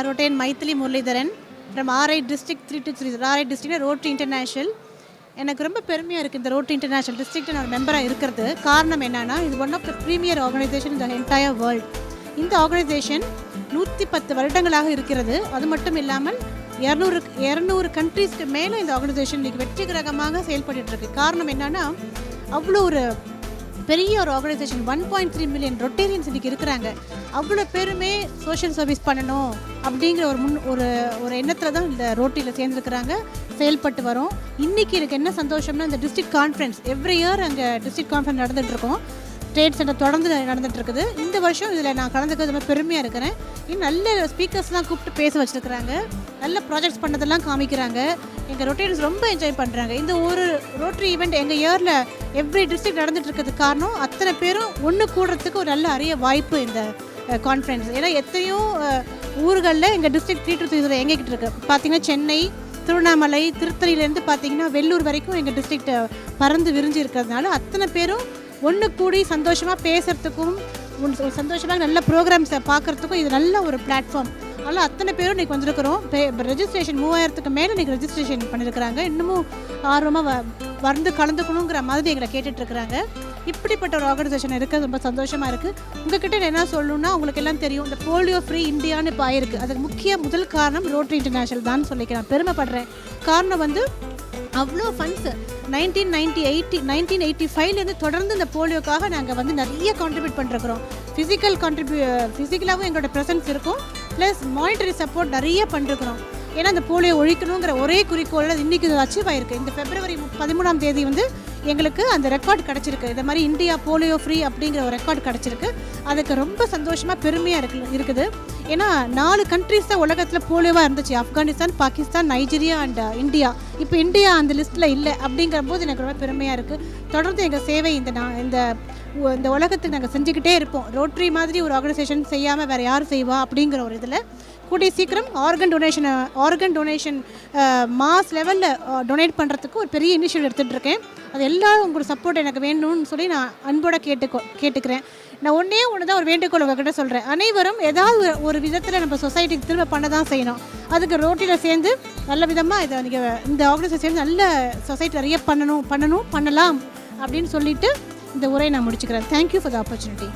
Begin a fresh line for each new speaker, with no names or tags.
Rotaine Maithili Muralidharan from RI District 323, RI District Rotary International. எனக்கு ரொம்ப பெருமையாக இருக்குது இந்த ரோட்டரி இன்டர்நேஷ்னல் டிஸ்ட்ரிக்ட் நான் மெம்பராக இருக்கிறது. காரணம் என்னென்னா, இது one of the premier organisation இந்த என்டையர் வேர்ல்டு. இந்த ஆர்கனைசேஷன் 110 வருடங்களாக இருக்கிறது. அது மட்டும் இல்லாமல் 200 கண்ட்ரீஸ்க்கு மேலே இந்த ஆர்கனைசேஷன் இன்றைக்கி வெற்றிகரமாக செயல்பட்டுருக்கு. காரணம் என்னென்னா, அவ்வளோ ஒரு பெரிய ஒரு ஆர்கனைசேஷன். 1.3 மில்லியன் ரொட்டேரியன்ஸ் இன்றைக்கி இருக்கிறாங்க. அவ்வளோ பேருமே சோஷியல் சர்வீஸ் பண்ணணும் அப்படிங்கிற ஒரு எண்ணத்தில் தான் இந்த ரோட்டரியில் சேர்ந்துருக்கிறாங்க, செயல்பட்டு வரோம். இன்றைக்கி எனக்கு என்ன சந்தோஷம்னா, இந்த டிஸ்ட்ரிக்ட் கான்ஃபரன்ஸ் எவ்ரி இயர் அங்கே டிஸ்ட்ரிக்ட் கான்ஃபரன்ஸ் நடந்துகிட்ருக்கோம். ட்ரேட் சென்டர் தொடர்ந்து நடந்துகிட்ருக்குது. இந்த வருஷம் இதில் நான் கலந்துக்கிறது ரொம்ப பெருமையாக இருக்கிறேன். இன்னும் நல்ல ஸ்பீக்கர்ஸ்லாம் கூப்பிட்டு பேச வச்சுருக்கிறாங்க, நல்ல ப்ராஜெக்ட்ஸ் பண்ணதெல்லாம் காமிக்கிறாங்க. எங்கள் ரொட்டேரியன்ஸ் ரொம்ப என்ஜாய் பண்ணுறாங்க. இந்த ஒரு ரோட்டரி ஈவெண்ட் எங்கள் இயரில் எவ்ரி டிஸ்ட்ரிக்ட் நடந்துகிட்ருக்கிறதுக்கு காரணம் அத்தனை பேரும் ஒன்று கூடுறதுக்கு ஒரு நல்ல அரிய வாய்ப்பு இந்த கான்ஃபரன்ஸ். ஏன்னா எத்தனையோ ஊர்களில் எங்கள் டிஸ்ட்ரிக்ட் 323 எங்ககிட்ட இருக்குது. பார்த்திங்கன்னா சென்னை, திருவண்ணாமலை, திருத்தணிலேருந்து பார்த்திங்கன்னா வெள்ளூர் வரைக்கும் எங்கள் டிஸ்ட்ரிக்ட் பறந்து விரிஞ்சு இருக்கிறதுனால அத்தனை பேரும் ஒன்று கூடி சந்தோஷமாக பேசுகிறதுக்கும் சந்தோஷமாக நல்ல ப்ரோக்ராம்ஸை பார்க்குறதுக்கும் இது நல்ல ஒரு பிளாட்ஃபார்ம். அதனால் அத்தனை பேரும் இன்றைக்கி வந்திருக்கிறோம். ரெஜிஸ்ட்ரேஷன் 3000க்கு மேலே இன்றைக்கி ரெஜிஸ்ட்ரேஷன் பண்ணியிருக்கிறாங்க. இன்னமும் ஆர்வமாக வந்து கலந்துக்கணுங்கிற மாதிரி எங்களை கேட்டுட்ருக்குறாங்க. இப்படிப்பட்ட ஒரு ஆர்கனைசேஷன் இருக்குது, ரொம்ப சந்தோஷமாக இருக்குது. உங்கள்கிட்ட என்ன சொல்லணுன்னா, உங்களுக்கு எல்லாம் தெரியும், இந்த போலியோ ஃப்ரீ இந்தியான்னு இப்போ ஆயிருக்கு. அதுக்கு முதல் காரணம் ரோட்டரி இன்டர்நேஷ்னல் தான் சொல்லிக்க நான் பெருமைப்படுறேன். காரணம் வந்து அவ்வளோ ஃபண்ட்ஸு 1985லேருந்து தொடர்ந்து இந்த போலியோக்காக நாங்கள் வந்து நிறைய கான்ட்ரிபியூட் பண்ணிருக்கிறோம். ஃபிசிக்கலாகவும் எங்களோட ப்ரெசன்ஸ் இருக்கும், ப்ளஸ் மானிட்டரி சப்போர்ட் நிறைய பண்ணிருக்கிறோம். ஏன்னா இந்த போலியோ ஒழிக்கணுங்கிற ஒரே குறிக்கோளில் இன்றைக்கி இது அச்சீவ் ஆகிருக்கு. இந்த February 13 வந்து எங்களுக்கு அந்த ரெக்கார்டு கிடச்சிருக்கு. இந்த மாதிரி இந்தியா போலியோ ஃப்ரீ அப்படிங்கிற ஒரு ரெக்கார்டு கிடச்சிருக்கு. அதுக்கு ரொம்ப சந்தோஷமாக பெருமையாக இருக்குது. ஏன்னா 4 கண்ட்ரீஸ் தான் உலகத்தில் போலியோவாக இருந்துச்சு. Afghanistan, Pakistan, Nigeria and India. இப்போ இந்தியா அந்த லிஸ்ட்டில் இல்லை. அப்படிங்கிற போது எனக்கு ரொம்ப பெருமையாக இருக்குது. தொடர்ந்து எங்கள் சேவை இந்த உலகத்துக்கு நாங்கள் செஞ்சுக்கிட்டே இருப்போம். ரோட்டரி மாதிரி ஒரு ஆர்கனைசேஷன் செய்யாமல் வேறு யார் செய்வா அப்படிங்கிற ஒரு இதில் கூடிய சீக்கிரம் ஆர்கன் டொனேஷன் மாஸ் லெவலில் டொனேட் பண்ணுறதுக்கு ஒரு பெரிய இனிஷியேட்டிவ் எடுத்துகிட்டு இருக்கேன். அது எல்லோரும் உங்களோட சப்போர்ட் எனக்கு வேணும்னு சொல்லி நான் அன்போட கேட்டுக்கிறேன். நான் ஒன்று தான் ஒரு வேண்டுகோள் உங்கள்கிட்ட சொல்கிறேன். அனைவரும் ஏதாவது ஒரு விதத்தில் நம்ம சொசைட்டிக்கு திரும்ப பண்ண தான் செய்யணும். அதுக்கு ரோட்டியில் சேர்ந்து நல்ல விதமாக இதை நீங்கள் இந்த ஆர்கனைசேஷன் சேர்ந்து நல்ல சொசைட்டி நிறைய பண்ணலாம் அப்படின்னு சொல்லிட்டு இந்த உரையை நான் முடிச்சுக்கிறேன். Thank you for the opportunity.